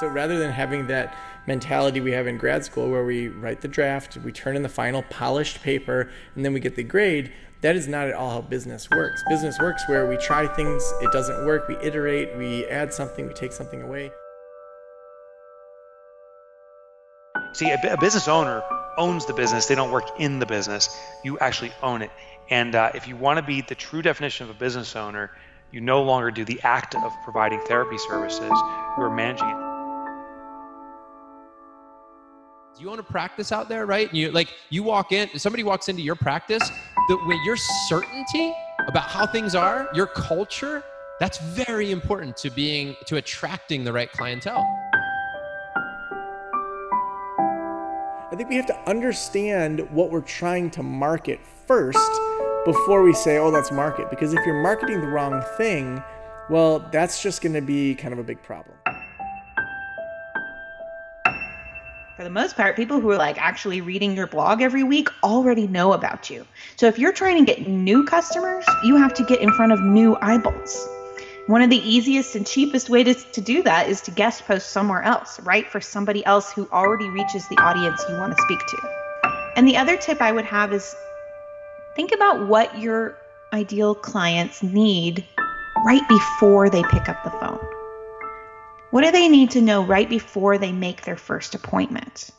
So rather than having that mentality we have in grad school where we write the draft, we turn in the final polished paper, and then we get the grade, that is not at all how business works. Business works where we try things, it doesn't work, we iterate, we add something, we take something away. See, a business owner owns the business. They don't work in the business. You actually own it. And if you want to be the true definition of a business owner, you no longer do the act of providing therapy services. You are managing it. You own a practice out there, right? And you walk in, somebody walks into your practice, with your certainty about how things are, your culture, that's very important to attracting the right clientele. I think we have to understand what we're trying to market first before we say, oh, let's market. Because if you're marketing the wrong thing, well, that's just going to be kind of a big problem. For the most part, people who are actually reading your blog every week already know about you. So if you're trying to get new customers, you have to get in front of new eyeballs. One of the easiest and cheapest ways to do that is to guest post somewhere else, write for somebody else who already reaches the audience you want to speak to. And the other tip I would have is think about what your ideal clients need right before they pick up the phone. What do they need to know right before they make their first appointment?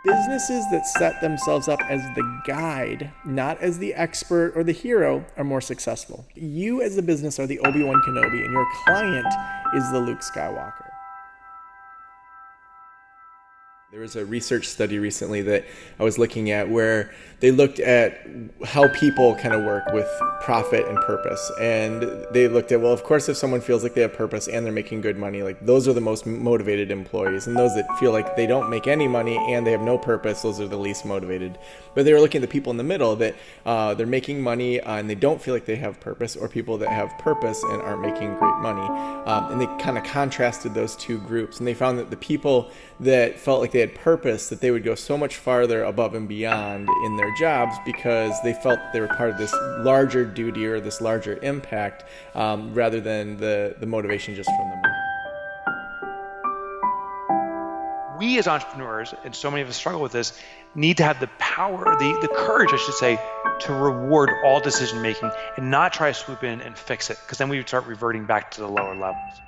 Businesses that set themselves up as the guide, not as the expert or the hero, are more successful. You as a business are the Obi-Wan Kenobi, and your client is the Luke Skywalker. There was a research study recently that I was looking at where they looked at how people kind of work with profit and purpose. And they looked at, well, of course, if someone feels like they have purpose and they're making good money, those are the most motivated employees. And those that feel like they don't make any money and they have no purpose, those are the least motivated. But they were looking at the people in the middle that they're making money and they don't feel like they have purpose, or people that have purpose and aren't making great money. And they kind of contrasted those two groups. And they found that the people that felt like they had purpose, that they would go so much farther above and beyond in their jobs because they felt they were part of this larger duty or this larger impact, rather than the motivation just from the money. We as entrepreneurs, and so many of us struggle with this, need to have the power, the courage, I should say, to reward all decision making and not try to swoop in and fix it, because then we would start reverting back to the lower levels.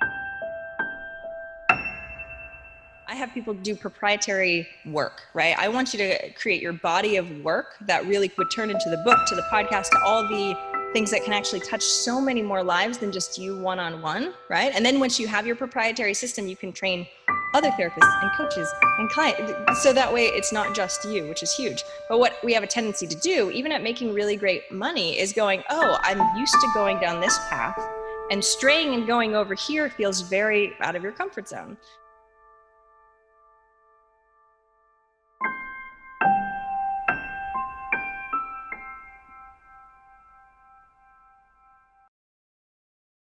I have people do proprietary work, right? I want you to create your body of work that really would turn into the book, to the podcast, to all the things that can actually touch so many more lives than just you one-on-one, right? And then once you have your proprietary system, you can train other therapists and coaches and clients. So that way it's not just you, which is huge. But what we have a tendency to do, even at making really great money, is going, oh, I'm used to going down this path, and straying and going over here feels very out of your comfort zone.